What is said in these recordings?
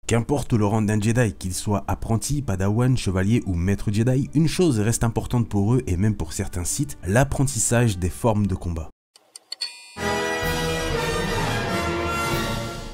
Qu'importe le rang d'un Jedi, qu'il soit apprenti, padawan, chevalier ou maître Jedi, une chose reste importante pour eux et même pour certains sites, l'apprentissage des formes de combat.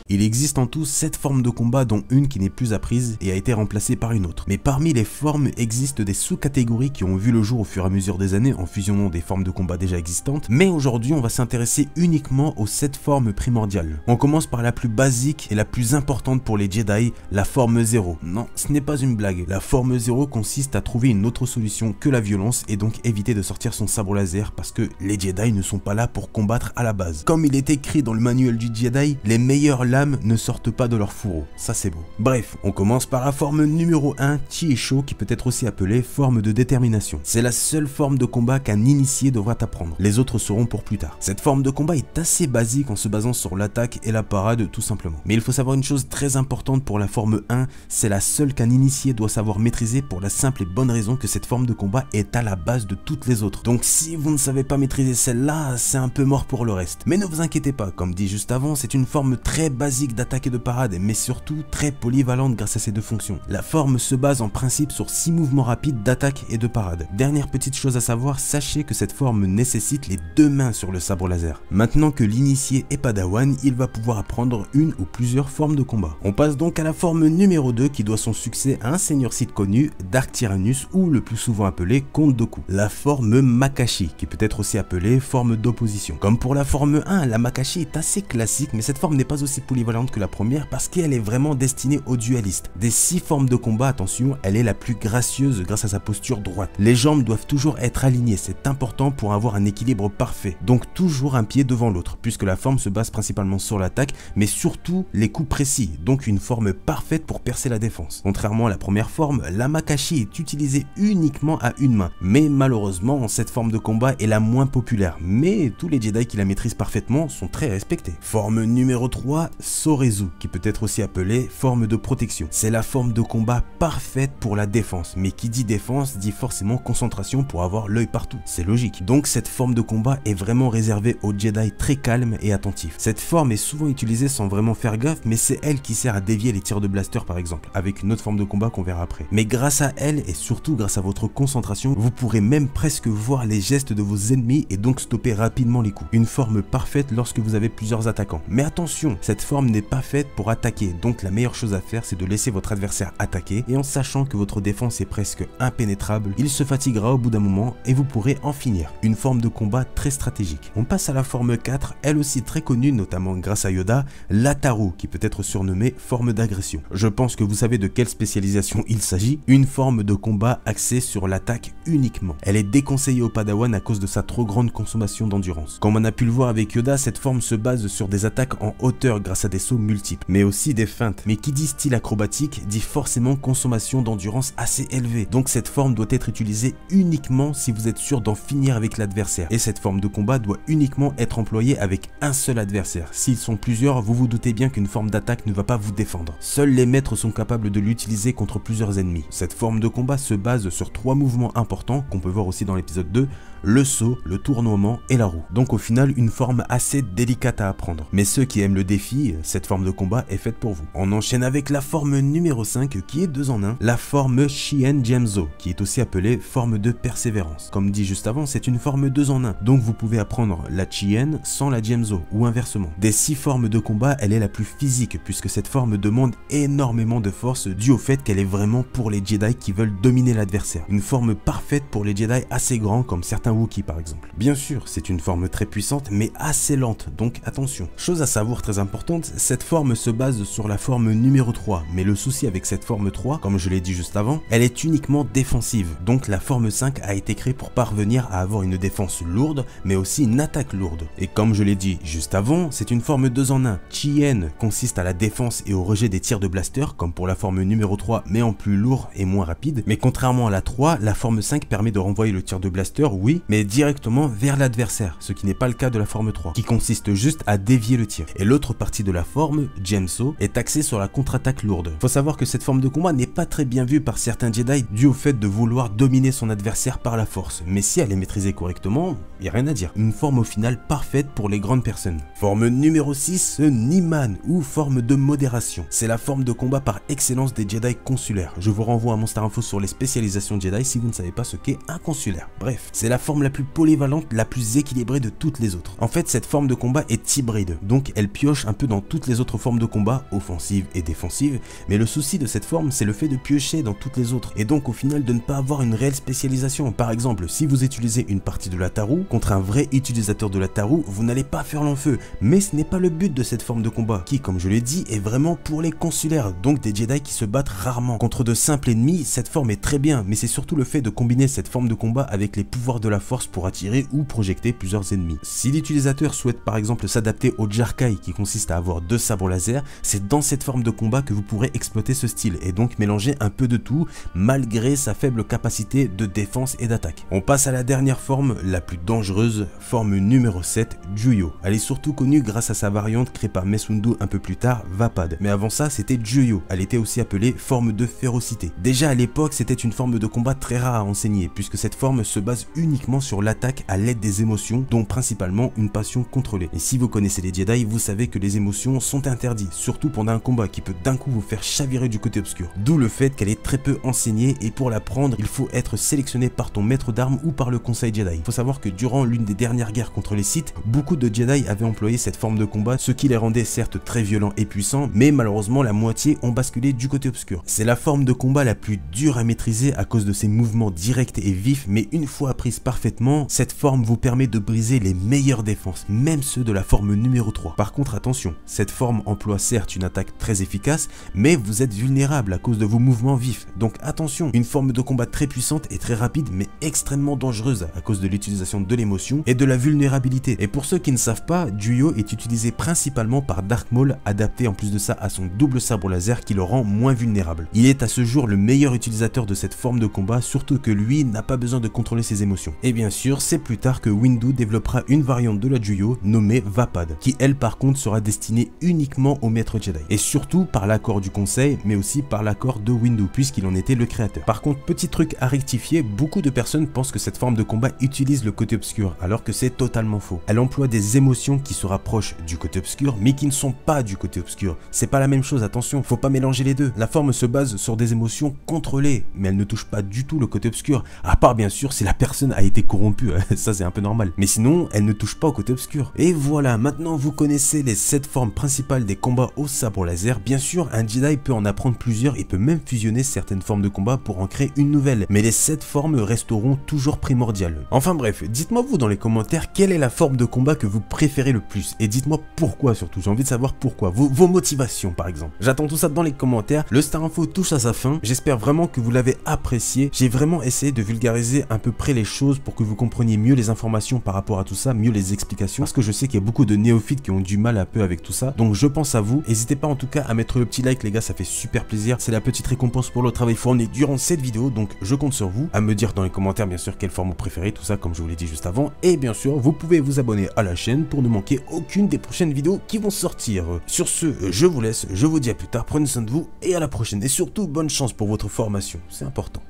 Il existe en tout 7 formes de combat dont une qui n'est plus apprise et a été remplacée par une autre. Mais parmi les formes existent des sous-catégories qui ont vu le jour au fur et à mesure des années en fusionnant des formes de combat déjà existantes. Mais aujourd'hui on va s'intéresser uniquement aux 7 formes primordiales. On commence par la plus basique et la plus importante pour les Jedi, la forme 0. Non, ce n'est pas une blague. La forme 0 consiste à trouver une autre solution que la violence et donc éviter de sortir son sabre laser parce que les Jedi ne sont pas là pour combattre à la base. Comme il est écrit dans le manuel du Jedi, les meilleures lames ne sortent pas de leur fourreau, ça c'est beau. Bref, on commence par la forme numéro 1, Chi-E-Sho, qui peut être aussi appelée forme de détermination. C'est la seule forme de combat qu'un initié devra apprendre, les autres seront pour plus tard. Cette forme de combat est assez basique en se basant sur l'attaque et la parade tout simplement. Mais il faut savoir une chose très importante pour la forme 1, c'est la seule qu'un initié doit savoir maîtriser pour la simple et bonne raison que cette forme de combat est à la base de toutes les autres. Donc si vous ne savez pas maîtriser celle-là, c'est un peu mort pour le reste. Mais ne vous inquiétez pas, comme dit juste avant, c'est une forme très basique d'attaque et de parade, mais surtout très polyvalente grâce à ses deux fonctions. La forme se base en principe sur 6 mouvements rapides d'attaque et de parade. Dernière petite chose à savoir, sachez que cette forme nécessite les 2 mains sur le sabre laser. Maintenant que l'initié est padawan, il va pouvoir apprendre une ou plusieurs formes de combat. On passe donc à la forme numéro 2 qui doit son succès à un seigneur Sith connu, Dark Tyrannus, ou le plus souvent appelé Comte Dooku. La forme Makashi, qui peut être aussi appelée forme d'opposition. Comme pour la forme 1, la Makashi est assez classique, mais cette forme n'est pas aussi polyvalente que la première parce qu'elle est vraiment destinée aux dualistes. Des 6 formes de combat, attention, elle est la plus gracieuse grâce à sa posture droite. Les jambes doivent toujours être alignées, c'est important pour avoir un équilibre parfait. Donc toujours un pied devant l'autre, puisque la forme se base principalement sur l'attaque, mais surtout les coups précis, donc une forme parfaite pour percer la défense. Contrairement à la première forme, la Makashi est utilisée uniquement à une main, mais malheureusement cette forme de combat est la moins populaire, mais tous les Jedi qui la maîtrisent parfaitement sont très respectés. Forme numéro 3, Sorezu, qui peut être aussi appelée forme de protection. C'est la forme de combat parfaite pour la défense, mais qui dit défense dit forcément concentration pour avoir l'œil partout, c'est logique. Donc cette forme de combat est vraiment réservée aux Jedi très calmes et attentifs. Cette forme est souvent utilisée sans vraiment faire gaffe, mais c'est elle qui sert à dévier les tirs de blaster par exemple, avec une autre forme de combat qu'on verra après. Mais grâce à elle et surtout grâce à votre concentration, vous pourrez même presque voir les gestes de vos ennemis et donc stopper rapidement les coups. Une forme parfaite lorsque vous avez plusieurs attaquants. Mais attention, cette forme n'est pas faite pour attaquer, donc la meilleure chose à faire c'est de laisser votre adversaire attaquer et en sachant que votre défense est presque impénétrable, il se fatiguera au bout d'un moment et vous pourrez en finir. Une forme de combat très stratégique. On passe à la forme 4, elle aussi très connue notamment grâce à Yoda, l'Ataru, qui peut être surnommée forme d'agression. Je pense que vous savez de quelle spécialisation il s'agit, une forme de combat axée sur l'attaque uniquement. Elle est déconseillée au Padawan à cause de sa trop grande consommation d'endurance. Comme on a pu le voir avec Yoda, cette forme se base sur des attaques en hauteur grâce à des sauts multiples, mais aussi des feintes. Mais qui dit style acrobatique dit forcément consommation d'endurance assez élevée. Donc cette forme doit être utilisée uniquement si vous êtes sûr d'en finir avec l'adversaire. Et cette forme de combat doit uniquement être employée avec un seul adversaire. S'ils sont plusieurs, vous vous doutez bien qu'une forme d'attaque ne va pas vous défendre. Seuls les maîtres sont capables de l'utiliser contre plusieurs ennemis. Cette forme de combat se base sur 3 mouvements importants qu'on peut voir aussi dans l'épisode 2, le saut, le tournoiement et la roue. Donc au final une forme assez délicate à apprendre. Mais ceux qui aiment le défi, cette forme de combat est faite pour vous. On enchaîne avec la forme numéro 5 qui est 2 en 1, la forme Shien Gemzo, qui est aussi appelée forme de persévérance. Comme dit juste avant, c'est une forme 2 en 1, donc vous pouvez apprendre la Chien sans la Gemzo ou inversement. Des 6 formes de combat, elle est la plus physique puisque cette forme demande énormément de force dû au fait qu'elle est vraiment pour les Jedi qui veulent dominer l'adversaire. Une forme parfaite pour les Jedi assez grands comme certains Wookiee par exemple. Bien sûr, c'est une forme très puissante mais assez lente, donc attention. Chose à savoir très importante, cette forme se base sur la forme numéro 3, mais le souci avec cette forme 3, comme je l'ai dit juste avant, elle est uniquement défensive, donc la forme 5 a été créée pour parvenir à avoir une défense lourde, mais aussi une attaque lourde. Et comme je l'ai dit juste avant, c'est une forme 2 en 1. Chien consiste à la défense et au rejet des tirs de blaster, comme pour la forme numéro 3, mais en plus lourd et moins rapide. Mais contrairement à la 3, la forme 5 permet de renvoyer le tir de blaster, oui, mais directement vers l'adversaire, ce qui n'est pas le cas de la forme 3, qui consiste juste à dévier le tir. Et l'autre partie de de la forme, Gemso, est axé sur la contre-attaque lourde. Faut savoir que cette forme de combat n'est pas très bien vue par certains Jedi dû au fait de vouloir dominer son adversaire par la force, mais si elle est maîtrisée correctement, y a rien à dire. Une forme au final parfaite pour les grandes personnes. Forme numéro 6, Niman, ou forme de modération. C'est la forme de combat par excellence des Jedi consulaires. Je vous renvoie à Monster Info sur les spécialisations Jedi si vous ne savez pas ce qu'est un consulaire. Bref, c'est la forme la plus polyvalente, la plus équilibrée de toutes les autres. En fait, cette forme de combat est hybride, donc elle pioche un peu dans toutes les autres formes de combat, offensives et défensives, mais le souci de cette forme, c'est le fait de piocher dans toutes les autres, et donc au final de ne pas avoir une réelle spécialisation. Par exemple, si vous utilisez une partie de la Taru contre un vrai utilisateur de la Taru, vous n'allez pas faire long feu, mais ce n'est pas le but de cette forme de combat, qui, comme je l'ai dit, est vraiment pour les consulaires, donc des Jedi qui se battent rarement. Contre de simples ennemis, cette forme est très bien, mais c'est surtout le fait de combiner cette forme de combat avec les pouvoirs de la force pour attirer ou projeter plusieurs ennemis. Si l'utilisateur souhaite par exemple s'adapter au Jarkai qui consiste à avoir 2 sabres laser, c'est dans cette forme de combat que vous pourrez exploiter ce style et donc mélanger un peu de tout malgré sa faible capacité de défense et d'attaque. On passe à la dernière forme, la plus dangereuse, forme numéro 7, Juyo. Elle est surtout connue grâce à sa variante créée par Mace Windu un peu plus tard, Vaapad. Mais avant ça, c'était Juyo. Elle était aussi appelée forme de férocité. Déjà à l'époque, c'était une forme de combat très rare à enseigner puisque cette forme se base uniquement sur l'attaque à l'aide des émotions, dont principalement une passion contrôlée. Et si vous connaissez les Jedi, vous savez que les émotions sont interdites, surtout pendant un combat qui peut d'un coup vous faire chavirer du côté obscur. D'où le fait qu'elle est très peu enseignée et pour l'apprendre, il faut être sélectionné par ton maître d'armes ou par le conseil Jedi. Il faut savoir que durant l'une des dernières guerres contre les Sith, beaucoup de Jedi avaient employé cette forme de combat, ce qui les rendait certes très violents et puissants, mais malheureusement la moitié ont basculé du côté obscur. C'est la forme de combat la plus dure à maîtriser à cause de ses mouvements directs et vifs, mais une fois apprise parfaitement, cette forme vous permet de briser les meilleures défenses, même ceux de la forme numéro 3. Par contre attention, cette forme emploie certes une attaque très efficace, mais vous êtes vulnérable à cause de vos mouvements vifs, donc attention, une forme de combat très puissante et très rapide mais extrêmement dangereuse à cause de l'utilisation de l'émotion et de la vulnérabilité. Et pour ceux qui ne savent pas, Juyo est utilisé principalement par Dark Maul, adapté en plus de ça à son double sabre laser qui le rend moins vulnérable. Il est à ce jour le meilleur utilisateur de cette forme de combat, surtout que lui n'a pas besoin de contrôler ses émotions. Et bien sûr, c'est plus tard que Windu développera une variante de la Juyo nommée Vaapad, qui elle par contre sera destinée uniquement au maître Jedi, et surtout par l'accord du conseil, mais aussi par l'accord de Windu, puisqu'il en était le créateur. Par contre, petit truc à rectifier, beaucoup de personnes pensent que cette forme de combat utilise le côté obscur, alors que c'est totalement faux. Elle emploie des émotions qui se rapprochent du côté obscur, mais qui ne sont pas du côté obscur. C'est pas la même chose, attention, faut pas mélanger les deux. La forme se base sur des émotions contrôlées, mais elle ne touche pas du tout le côté obscur, à part bien sûr si la personne a été corrompue, ça c'est un peu normal. Mais sinon, elle ne touche pas au côté obscur. Et voilà, maintenant vous connaissez les 7 formes principales des combats au sabre laser. Bien sûr, un Jedi peut en apprendre plusieurs et peut même fusionner certaines formes de combat pour en créer une nouvelle, mais les 7 formes resteront toujours primordiales. Enfin bref, dites-moi vous dans les commentaires quelle est la forme de combat que vous préférez le plus, et dites-moi pourquoi surtout, j'ai envie de savoir pourquoi, vos motivations par exemple. J'attends tout ça dans les commentaires. Le Star Info touche à sa fin, j'espère vraiment que vous l'avez apprécié. J'ai vraiment essayé de vulgariser à peu près les choses pour que vous compreniez mieux les informations par rapport à tout ça, mieux les explications, parce que je sais qu'il y a beaucoup de néophytes qui ont du mal un peu avec tout ça, donc je pense à vous. N'hésitez pas en tout cas à mettre le petit like les gars, ça fait super plaisir, c'est la petite récompense pour le travail fourni durant cette vidéo, donc je compte sur vous, à me dire dans les commentaires bien sûr quelle forme vous préférez, tout ça comme je vous l'ai dit juste avant, et bien sûr vous pouvez vous abonner à la chaîne pour ne manquer aucune des prochaines vidéos qui vont sortir. Sur ce, je vous laisse, je vous dis à plus tard, prenez soin de vous et à la prochaine, et surtout bonne chance pour votre formation, c'est important.